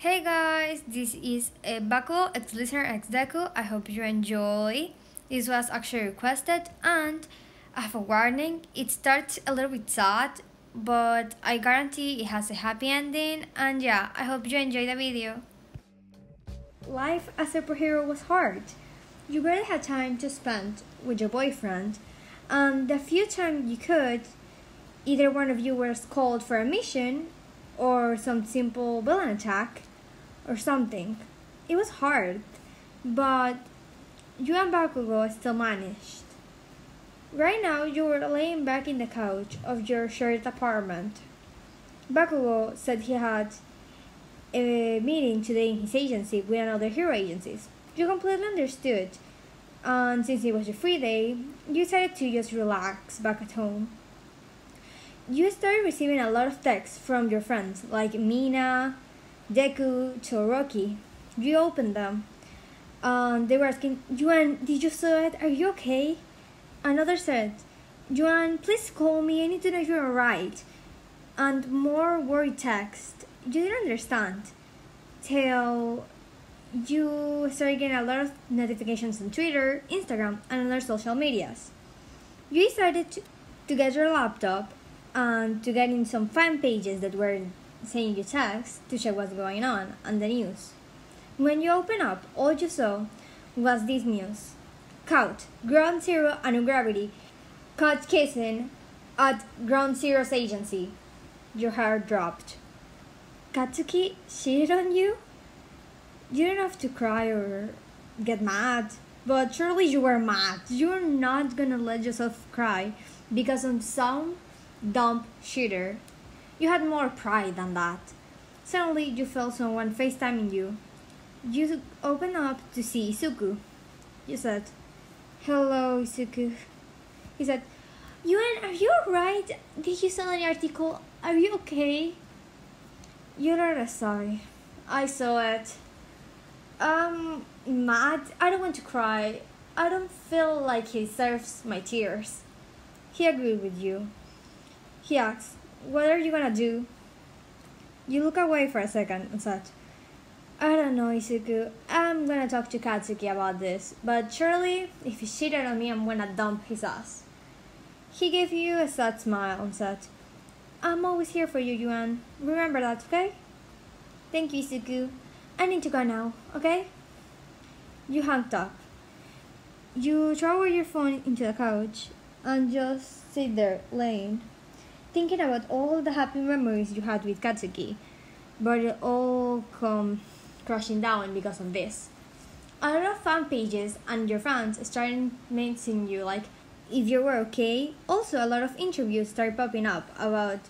Hey guys, this is Bakugo X Listener X Deku. I hope you enjoy. This was actually requested, and I have a warning. It starts a little bit sad, but I guarantee it has a happy ending. And yeah, I hope you enjoy the video. Life as a superhero was hard. You barely had time to spend with your boyfriend, and the few time you could, either one of you was called for a mission, or some simple villain attack or something. It was hard, but you and Bakugo still managed. Right now, you were laying back in the couch of your shared apartment. Bakugo said he had a meeting today in his agency with another hero agencies. You completely understood, and since it was your free day, you decided to just relax back at home. You started receiving a lot of texts from your friends like Mina, Deku, Todoroki. You opened them. They were asking, Yuan, did you saw it? Are you okay? Another said, Yuan, please call me. I need to know if you're alright. And more worried text. You didn't understand. Till you started getting a lot of notifications on Twitter, Instagram, and other social medias. You decided to get your laptop and to get in some fan pages that were saying you text to check what's going on the news. When you open up, all you saw was this news. Caught, Ground Zero and Gravity caught kissing at Ground Zero's agency. Your heart dropped. Katsuki cheated on you? You don't have to cry or get mad, but surely you were mad. You're not gonna let yourself cry because of some dumb cheater. You had more pride than that. Suddenly, you felt someone FaceTiming you. You opened up to see Izuku. You said, "Hello, Izuku." He said, "Yuan, are you alright? Did you send an article? Are you okay?" You let a sigh. I saw it. Mad? I don't want to cry. I don't feel like he deserves my tears. He agreed with you. He asked, "What are you gonna do?" You look away for a second and said, "I don't know, Izuku. I'm gonna talk to Katsuki about this, but surely if he cheated on me, I'm gonna dump his ass." He gave you a sad smile and said, "I'm always here for you, Yuan. Remember that, okay?" "Thank you, Izuku. I need to go now, okay?" You hung up. You throw your phone into the couch and just sit there, laying, thinking about all the happy memories you had with Katsuki, but it all come crashing down because of this. A lot of fan pages and your fans started mentioning you like if you were okay. Also, a lot of interviews started popping up about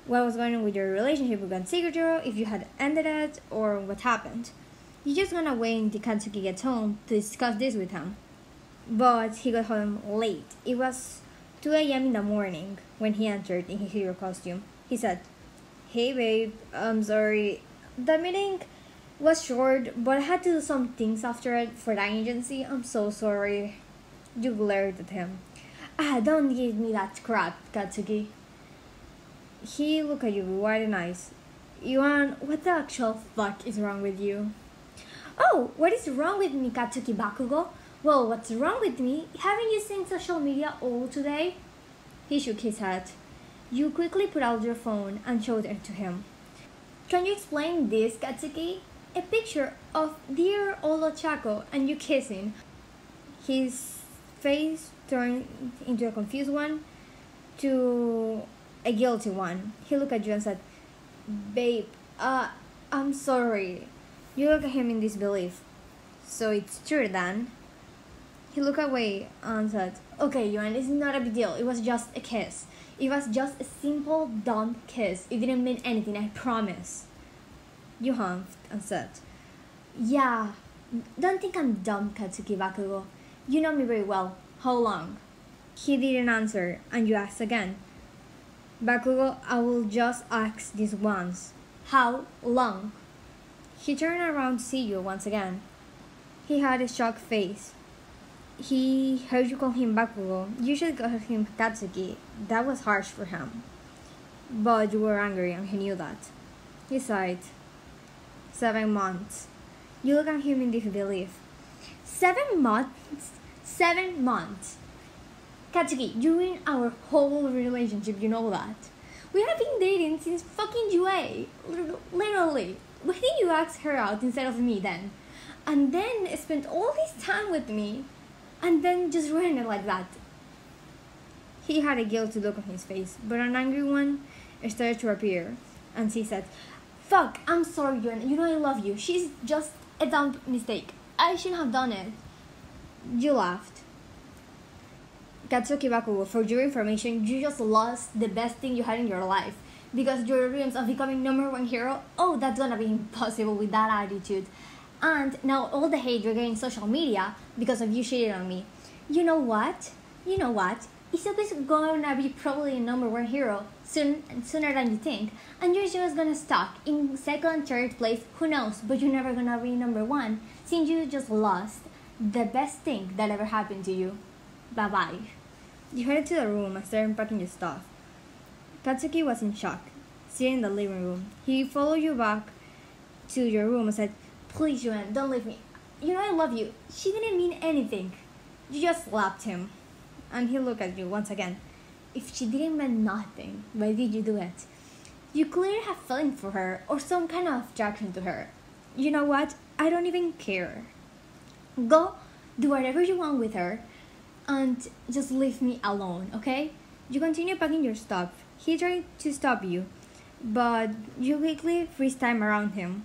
what was going on with your relationship with Gansiguro, if you had ended it, or what happened. You just gonna wait until Katsuki gets home to discuss this with him. But he got home late. It was 2 a.m. in the morning when he entered in his hero costume. He said, "Hey babe, I'm sorry. The meeting was short, but I had to do some things after it for the agency. I'm so sorry." You glared at him. Don't give me that crap, Katsuki." He looked at you with wide eyes. "Yuan, what the actual fuck is wrong with you?" "Oh, what is wrong with me, Katsuki Bakugo? Well, what's wrong with me? Haven't you seen social media all today?" He shook his head. You quickly put out your phone and showed it to him. "Can you explain this, Katsuki? A picture of dear Olo Chaco and you kissing." His face turned into a confused one to a guilty one. He looked at you and said, "Babe, I'm sorry." You look at him in disbelief. "So it's true then?" He looked away and said, "Okay, Yuan, it's not a big deal. It was just a kiss. It was just a simple, dumb kiss. It didn't mean anything, I promise." You humphed and said, "Yeah, don't think I'm dumb, Katsuki Bakugo. You know me very well. How long?" He didn't answer, and you asked again. "Bakugo, I will just ask this once. How long?" He turned around to see you once again. He had a shocked face. He heard you call him Bakugo. You should call him Katsuki. That was harsh for him. But you were angry and he knew that. He sighed. 7 months. You look at him in disbelief. 7 months? 7 months. Katsuki, you ruined our whole relationship, you know that. We have been dating since fucking UA. Literally. Why did you ask her out instead of me then? And then spent all this time with me. And then just ruin it like that. He had a guilty look on his face, but an angry one started to appear. And he said, "Fuck, I'm sorry, Yuan. You know I love you. She's just a dumb mistake. I shouldn't have done it." You laughed. Katsuki Bakugo, for your information, you just lost the best thing you had in your life. Because your dreams of becoming #1 hero, oh, that's gonna be impossible with that attitude. And now all the hate you're getting on social media because of you cheating on me. You know what? Isoku's gonna be probably a #1 hero sooner than you think. And you're just gonna stuck in second, third place, who knows, but you're never gonna be #1 since you just lost the best thing that ever happened to you. Bye-bye. You headed to the room and started packing your stuff. Katsuki was in shock, sitting in the living room. He followed you back to your room and said, "Please, Yuan, don't leave me. You know I love you." She didn't mean anything. You just slapped him. And he looked at you once again. If she didn't mean nothing, why did you do it? You clearly have feelings for her or some kind of attraction to her. You know what? I don't even care. Go do whatever you want with her and just leave me alone, okay? You continue packing your stuff. He tried to stop you, but you quickly freeze time around him.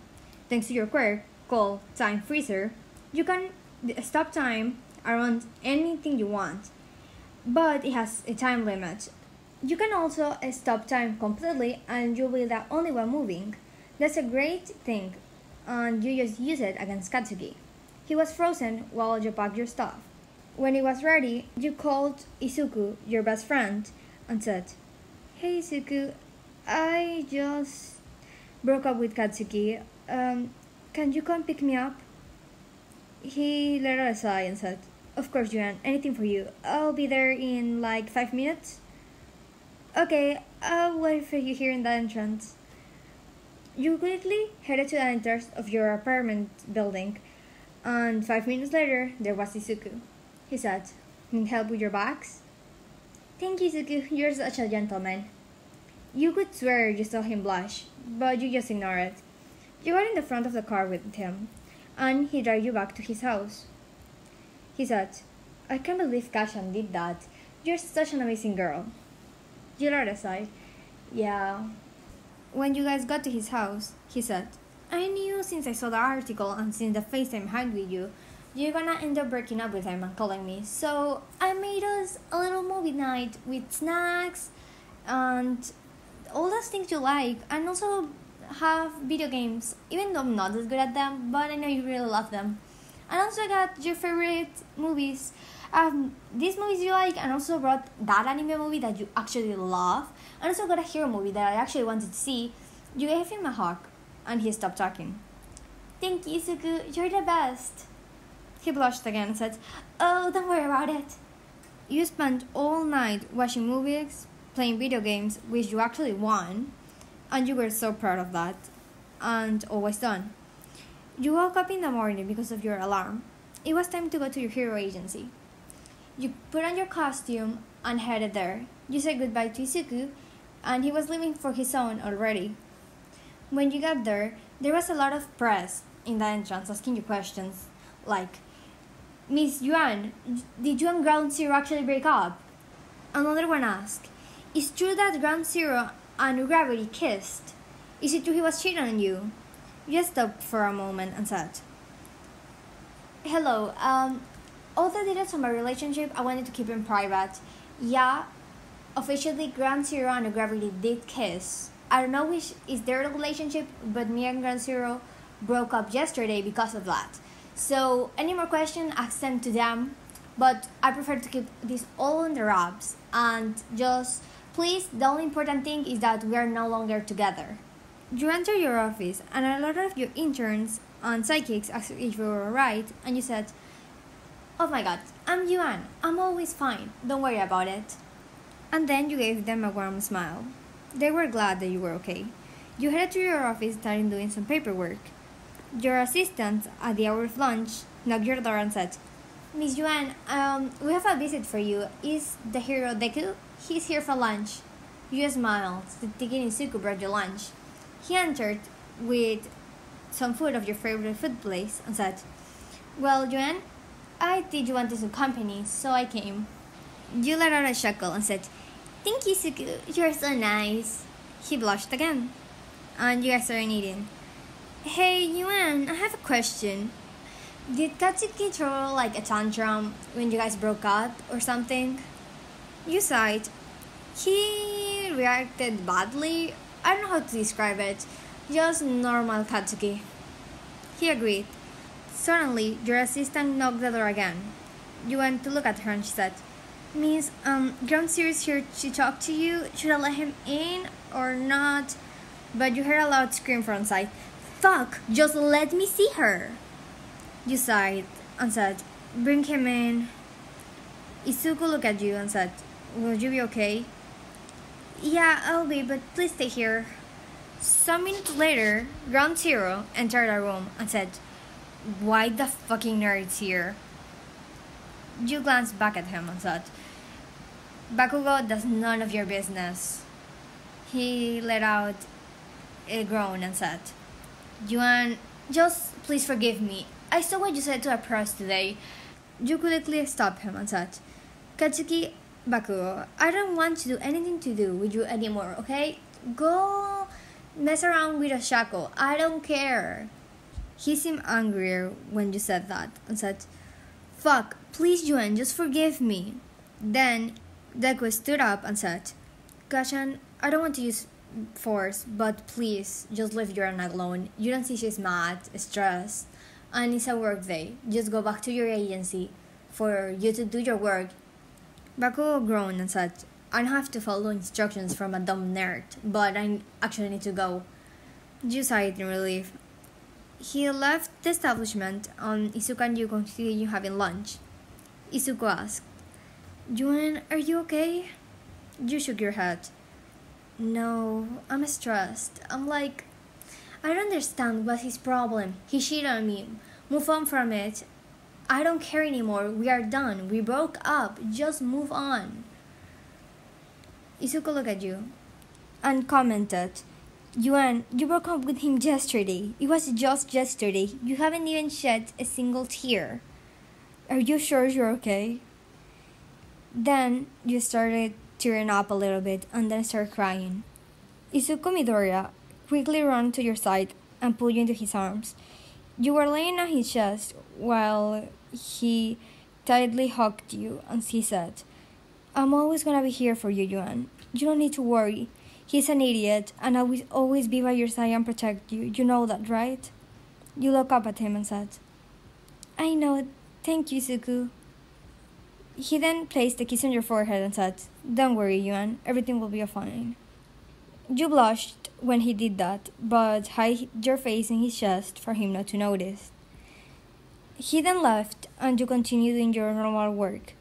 Thanks to your quirk called Time Freezer, you can stop time around anything you want, but it has a time limit. You can also stop time completely and you'll be the only one moving. That's a great thing, and you just use it against Katsuki. He was frozen while you packed your stuff. When it was ready, you called Izuku, your best friend, and said, "Hey Izuku, I just broke up with Katsuki. Can you come pick me up?" He let out a sigh and said, "Of course, Yuan, anything for you. I'll be there in like 5 minutes." "Okay, I'll wait for you here in the entrance." You quickly headed to the entrance of your apartment building, and 5 minutes later, there was Izuku. He said, "Need help with your bags?" "Thank you, Izuku. You're such a gentleman." You could swear you saw him blush, but you just ignored it. You got in the front of the car with him, and he drove you back to his house. He said, "I can't believe Kashan did that. You're such an amazing girl." You let aside. "Yeah." When you guys got to his house, he said, "I knew since I saw the article and since the FaceTime hung with you, you're gonna end up breaking up with him and calling me. So I made us a little movie night with snacks and all those things you like, and also have video games, even though I'm not as good at them, but I know you really love them. And also I got your favorite movies, these movies you like, and also brought that anime movie that you actually love, and also got a hero movie that I actually wanted to see." You gave him a hug, and he stopped talking. "Thank you, Izuku. You're the best." He blushed again and said, "Oh, don't worry about it." You spent all night watching movies, playing video games, which you actually won, and you were so proud of that, and always done. You woke up in the morning because of your alarm. It was time to go to your hero agency. You put on your costume and headed there. You said goodbye to Izuku, and he was leaving for his own already. When you got there was a lot of press in the entrance asking you questions, like, "Miss Yuan, did you and Ground Zero actually break up?" Another one asked, "Is true that Ground Zero and Gravity kissed? Is it true he was cheating on you?" You stopped for a moment and said, "Hello, all the details of my relationship I wanted to keep in private. Yeah, officially Ground Zero and Gravity did kiss. I don't know which is their relationship, but me and Ground Zero broke up yesterday because of that. So any more questions, ask them to them, but I prefer to keep this all under wraps, and just please, the only important thing is that we are no longer together." You enter your office, and a lot of your interns and psychics asked if you were right, and you said, "Oh my god, I'm Yuan. I'm always fine. Don't worry about it." And then you gave them a warm smile. They were glad that you were okay. You headed to your office, starting doing some paperwork. Your assistant at the hour of lunch knocked your door and said, Miss Yuan, we have a visit for you. Is the hero Deku? He's here for lunch. You smiled. The Tiki Izuku brought you lunch. He entered with some food of your favorite food place and said, Well, Yuan, I did you wanted some company, so I came. You let out a chuckle and said, Thank you, Izuku. You're so nice. He blushed again. And you guys started eating. Hey, Yuan, I have a question. Did Katsuki throw like a tantrum when you guys broke up or something? You sighed. He reacted badly. I don't know how to describe it. Just normal Katsuki. He agreed. Suddenly, your assistant knocked the door again. You went to look at her and she said, Miss, Ground Series here to talk to you. Should I let him in or not? But you heard a loud scream from inside. Fuck! Just let me see her! You sighed and said, Bring him in. Izuku looked at you and said, Will you be okay? Yeah, I'll be, but please stay here. Some minutes later, Ground Zero entered the room and said, Why the fucking nerd's here? You glanced back at him and said, Bakugo, that's none of your business. He let out a groan and said, Yuan, just please forgive me. I saw what you said to our press today. You quickly stopped him and said, Katsuki, Bakugo, I don't want to do anything to do with you anymore, okay? Go mess around with Oshako. I don't care. He seemed angrier when you said that and said, Fuck, please Yuan, just forgive me. Then Deku stood up and said, Gachan, I don't want to use force, but please, just leave Yuan alone. You don't see she's mad, stressed, and it's a work day. Just go back to your agency for you to do your work. Bakugo groaned and said, I don't have to follow instructions from a dumb nerd, but I actually need to go. You sighed in relief. He left the establishment and Izuku and you continue having lunch. Izuku asked, Yuan, are you okay? You shook your head. No, I'm stressed. I don't understand what's his problem. He cheated on me. Move on from it. I don't care anymore. We are done. We broke up. Just move on. Izuku looked at you and commented, Yuan, you broke up with him yesterday. It was just yesterday. You haven't even shed a single tear. Are you sure you're okay? Then you started tearing up a little bit and then started crying. Izuku Midoriya quickly ran to your side and pulled you into his arms. You were laying on his chest while he tightly hugged you and he said, I'm always gonna be here for you, Yuan. You don't need to worry. He's an idiot and I will always be by your side and protect you. You know that, right? You looked up at him and said, I know. Thank you, Izuku. He then placed a kiss on your forehead and said, Don't worry, Yuan. Everything will be fine. You blushed when he did that, but hid your face in his chest for him not to notice. He then left, and you continued doing your normal work.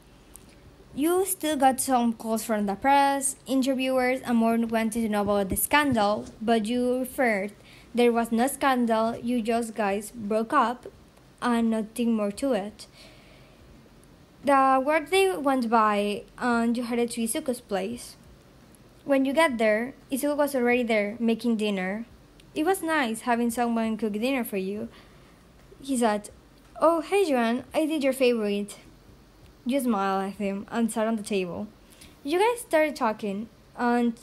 You still got some calls from the press, interviewers, and more wanted to know about the scandal, but you referred there was no scandal, you just guys broke up, and nothing more to it. The workday went by, and you headed to Izuku's place. When you got there, Izuku was already there, making dinner. It was nice having someone cook dinner for you. He said, Oh, hey Yuan, I did your favorite. You smiled at him and sat on the table. You guys started talking, and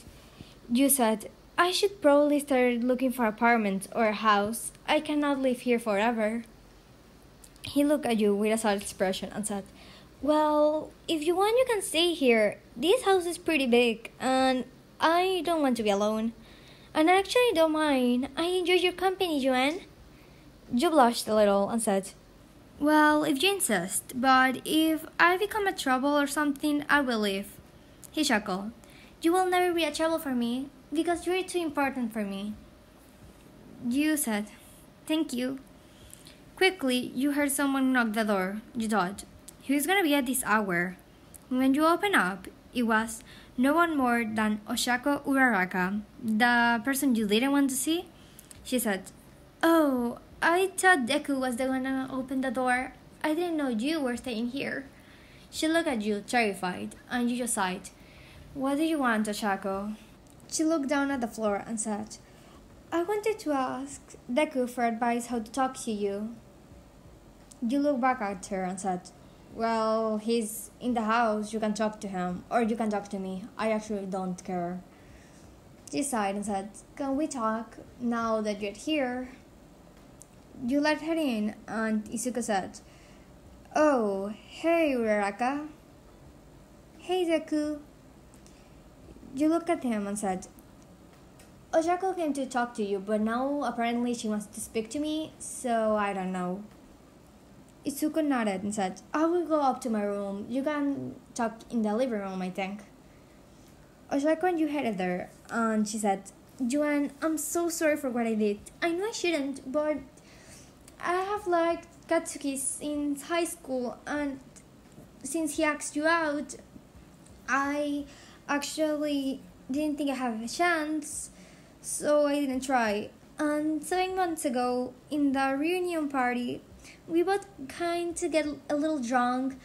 you said, I should probably start looking for apartments or a house. I cannot live here forever. He looked at you with a sad expression and said, Well, if you want, you can stay here. This house is pretty big, and I don't want to be alone. And I actually don't mind. I enjoy your company, Yuan. You blushed a little and said, Well, if you insist, but if I become a trouble or something, I will leave. He chuckled. You will never be a trouble for me, because you're too important for me. You said, Thank you. Quickly, you heard someone knock the door. You thought, Who's gonna be at this hour? When you opened up, it was no one more than Oshako Uraraka, the person you didn't want to see. She said, Oh, I thought Deku was the one to open the door. I didn't know you were staying here. She looked at you, terrified, and you just sighed. What do you want, Oshako? She looked down at the floor and said, I wanted to ask Deku for advice how to talk to you. You looked back at her and said, well, he's in the house, you can talk to him, or you can talk to me. I actually don't care. She sighed and said, can we talk now that you're here? You let her in, and Izuku said, oh, hey, Uraraka. Hey, Deku. You looked at him and said, Oshako came to talk to you, but now apparently she wants to speak to me, so I don't know. Izuku nodded and said, I will go up to my room. You can talk in the living room, I think. Oshako and you headed there, and she said, Juan, I'm so sorry for what I did. I know I shouldn't, but I have liked Katsuki since high school, and since he asked you out, I actually didn't think I have a chance, so I didn't try. And 7 months ago, in the reunion party, we both kind of get a little drunk,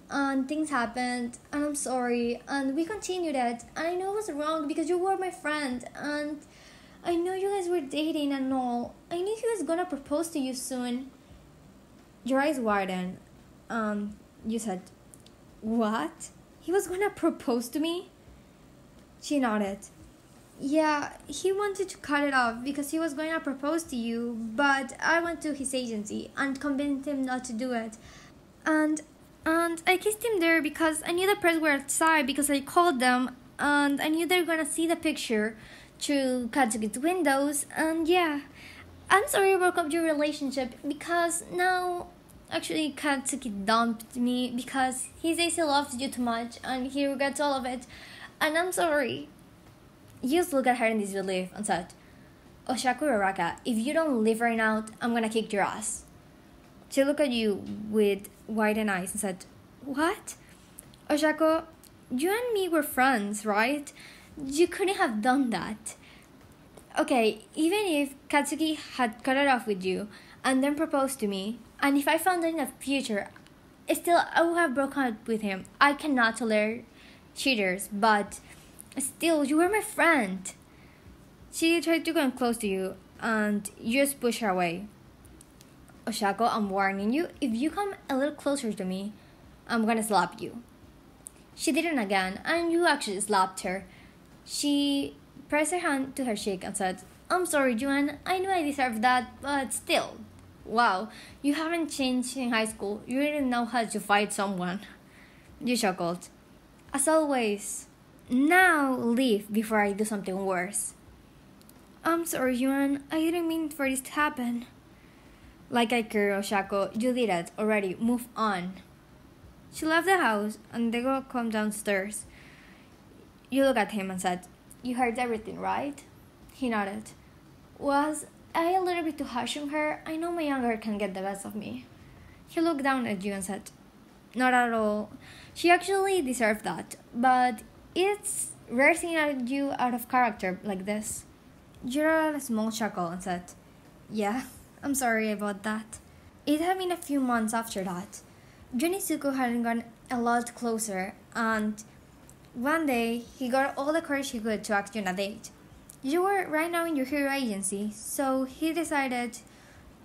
and things happened, and I'm sorry, and we continued it, and I know it was wrong because you were my friend, and I know you guys were dating and all. I knew he was gonna propose to you soon. Your eyes widened. You said, what? He was gonna propose to me? She nodded. Yeah, he wanted to cut it off because he was going to propose to you, but I went to his agency and convinced him not to do it. And I kissed him there because I knew the press were outside because I called them, and I knew they were gonna see the picture through Katsuki's windows, and yeah. I'm sorry I broke up your relationship because now actually Katsuki dumped me because he says he loves you too much and he regrets all of it, and I'm sorry. You just looked at her in disbelief and said, Oshako Uraraka, if you don't leave right now, I'm gonna kick your ass. She looked at you with widened eyes and said, what? Oshako, you and me were friends, right? You couldn't have done that. Okay, even if Katsuki had cut it off with you and then proposed to me, and if I found out in the future, still I would have broken up with him. I cannot tolerate cheaters, but still, you were my friend. She tried to come close to you, and you just pushed her away. Oshako, I'm warning you, if you come a little closer to me, I'm gonna slap you. She did it again, and you actually slapped her. She pressed her hand to her cheek and said, I'm sorry, Juan, I knew I deserved that, but still. Wow, you haven't changed in high school. You didn't know how to fight someone. You chuckled. As always, now leave before I do something worse. I'm sorry, Juan, I didn't mean for this to happen. Like I care, Oshako, you did it already, move on. She left the house, and they go come downstairs. You look at him and said, you heard everything, right? He nodded. Was I a little bit too harsh on her? I know my younger can get the best of me. He looked down at you and said, not at all. She actually deserved that, but it's rare seeing you out of character like this. You had a small chuckle and said, yeah, I'm sorry about that. It had been a few months after that. You and Izuku had gone a lot closer, and one day he got all the courage he could to ask you on a date. You were right now in your hero agency, so he decided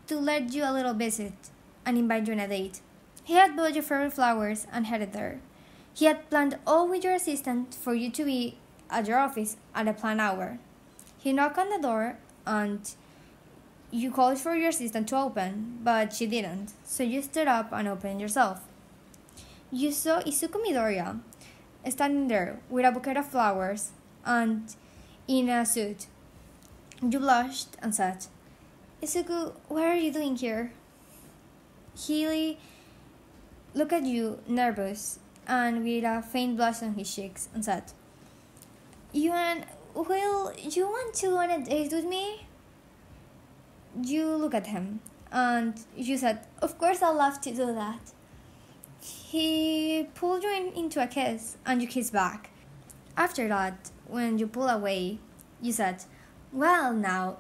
to let you a little visit and invite you on a date. He had bought your favorite flowers and headed there. He had planned all with your assistant for you to be at your office at a planned hour. He knocked on the door and you called for your assistant to open, but she didn't, so you stood up and opened yourself. You saw Izuku Midoriya standing there with a bouquet of flowers and in a suit. You blushed and said, Izuku, what are you doing here? He looked at you, nervous, and with a faint blush on his cheeks, and said, Yuan, will you want to go on a date with me? You look at him, and you said, of course I'd love to do that. He pulled you into a kiss, and you kissed back. After that, when you pulled away, you said, well now,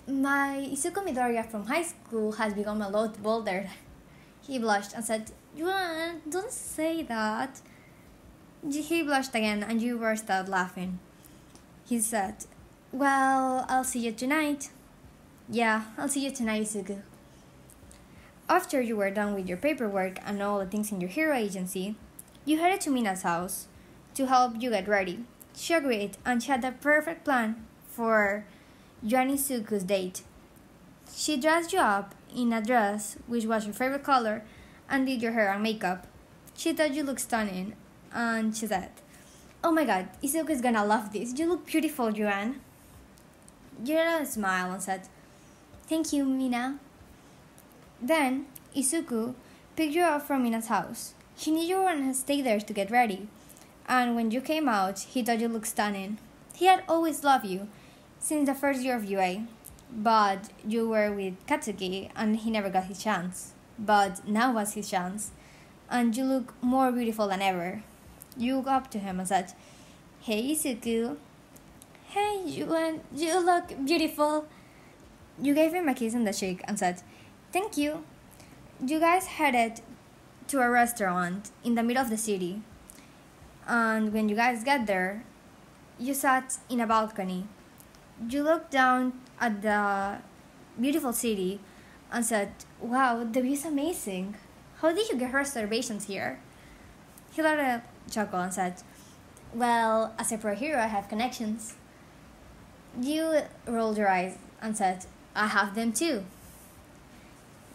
My Izuku Midoriya from high school has become a lot bolder. He blushed and said, Yuan, don't say that. He blushed again and you burst out laughing. He said, well, I'll see you tonight. Yeah, I'll see you tonight, Izuku. After you were done with your paperwork and all the things in your hero agency, you headed to Mina's house to help you get ready. She agreed and she had the perfect plan for you and Izuku's date. She dressed you up in a dress which was your favorite color and did your hair and makeup. She thought you looked stunning and she said, oh my god, Izuku is gonna love this. You look beautiful, Yuan. Yuan smiled and said, thank you, Mina. Then Izuku picked you up from Mina's house. He knew you were gonna stay there to get ready, and when you came out, he thought you looked stunning. He had always loved you since the first year of UA, but you were with Katsuki and he never got his chance. But now was his chance, and you look more beautiful than ever. You walked up to him and said, hey Izuku. Hey Yuan, you look beautiful. You gave him a kiss on the cheek and said, thank you. You guys headed to a restaurant in the middle of the city. And when you guys got there, you sat in a balcony. You looked down at the beautiful city and said, wow, the view is amazing. How did you get reservations here? He let a chuckle and said, well, as a pro hero, I have connections. You rolled your eyes and said, I have them too.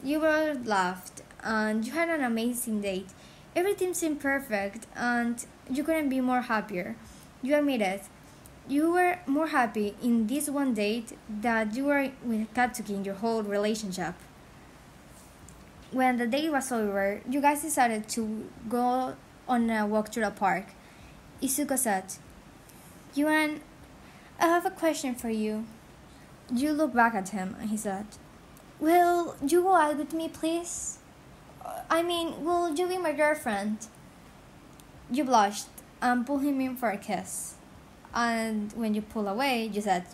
You both laughed and you had an amazing date. Everything seemed perfect and you couldn't be more happier. You admitted you were more happy in this one date than you were with Katsuki in your whole relationship. When the date was over, you guys decided to go on a walk through the park. Izuku said, Yuan, I have a question for you. You looked back at him and he said, will you go out with me, please? I mean, will you be my girlfriend? You blushed and pulled him in for a kiss. And when you pulled away, you said,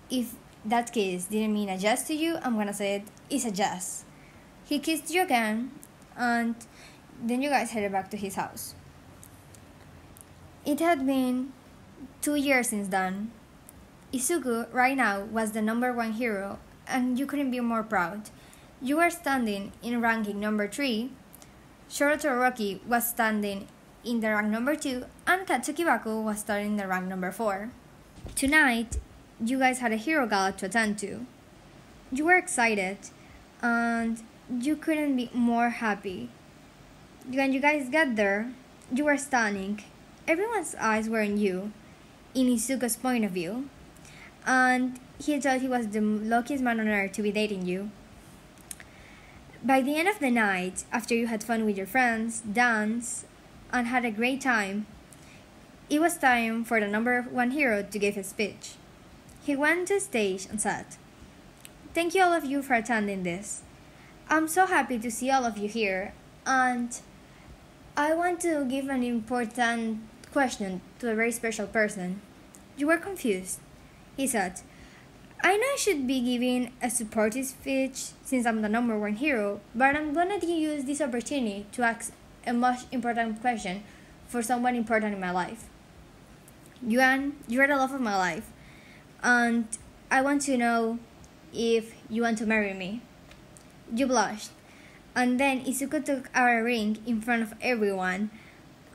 if that kiss didn't mean a yes to you, I'm gonna say it's a yes. He kissed you again, and then you guys headed back to his house. It had been 2 years since then. Izuku, right now, was the #1 hero, and you couldn't be more proud. You were standing in ranking number 3, Shoro Todoroki was standing in the rank number 2, and Katsuki Baku was starting in the rank number 4. Tonight, you guys had a hero gala to attend to. You were excited, and you couldn't be more happy. When you guys got there, you were stunning. Everyone's eyes were on you, in Izuku's point of view, and he thought he was the luckiest man on earth to be dating you. By the end of the night, after you had fun with your friends, danced, and had a great time, it was time for the #1 hero to give his speech. He went to the stage and said, thank you all of you for attending this. I'm so happy to see all of you here, and I want to give an important question to a very special person. You were confused. He said, I know I should be giving a supportive speech since I'm the #1 hero, but I'm gonna use this opportunity to ask a much important question for someone important in my life. Yuan, you're the love of my life, and I want to know if you want to marry me. You blushed, and then Izuku took out a ring in front of everyone,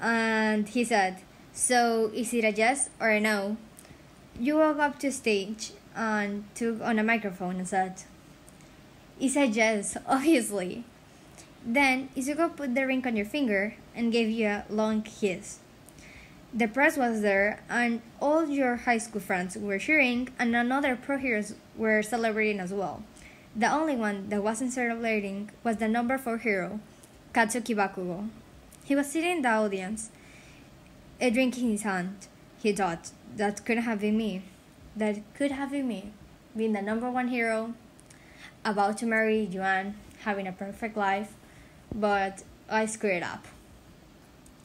and he said, so is it a yes or a no? You walked up to stage and took on a microphone and said, it's a yes, obviously. Then Izuku put the ring on your finger and gave you a long kiss. The press was there, and all your high school friends were cheering, and another pro heroes were celebrating as well. The only one that wasn't celebrating was the #4 hero, Katsuki Bakugo. He was sitting in the audience, a drink in his hand. He thought, that could have been me. That could have been me, being the #1 hero, about to marry Yuan, having a perfect life, but I screwed up.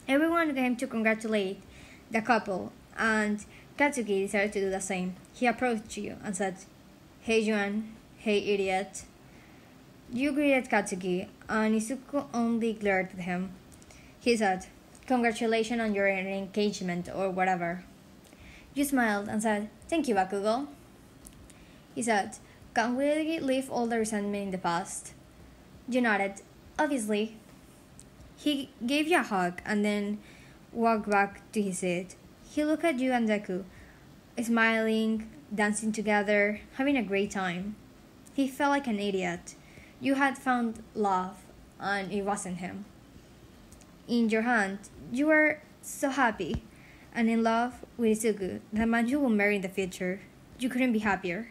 Everyone came to congratulate the couple, and Katsuki decided to do the same. He approached you and said, Hey Juan, hey idiot. You greeted Katsuki, and Izuku only glared at him. He said, "Congratulations on your engagement or whatever." You smiled and said, "Thank you, Bakugo." He said, "Can we leave all the resentment in the past?" You nodded, "Obviously." He gave you a hug and then walked back to his seat. He looked at you and Deku, smiling, dancing together, having a great time. He felt like an idiot. You had found love, and it wasn't him. In your hand, you were so happy and in love with Izuku, the man you will marry in the future. You couldn't be happier.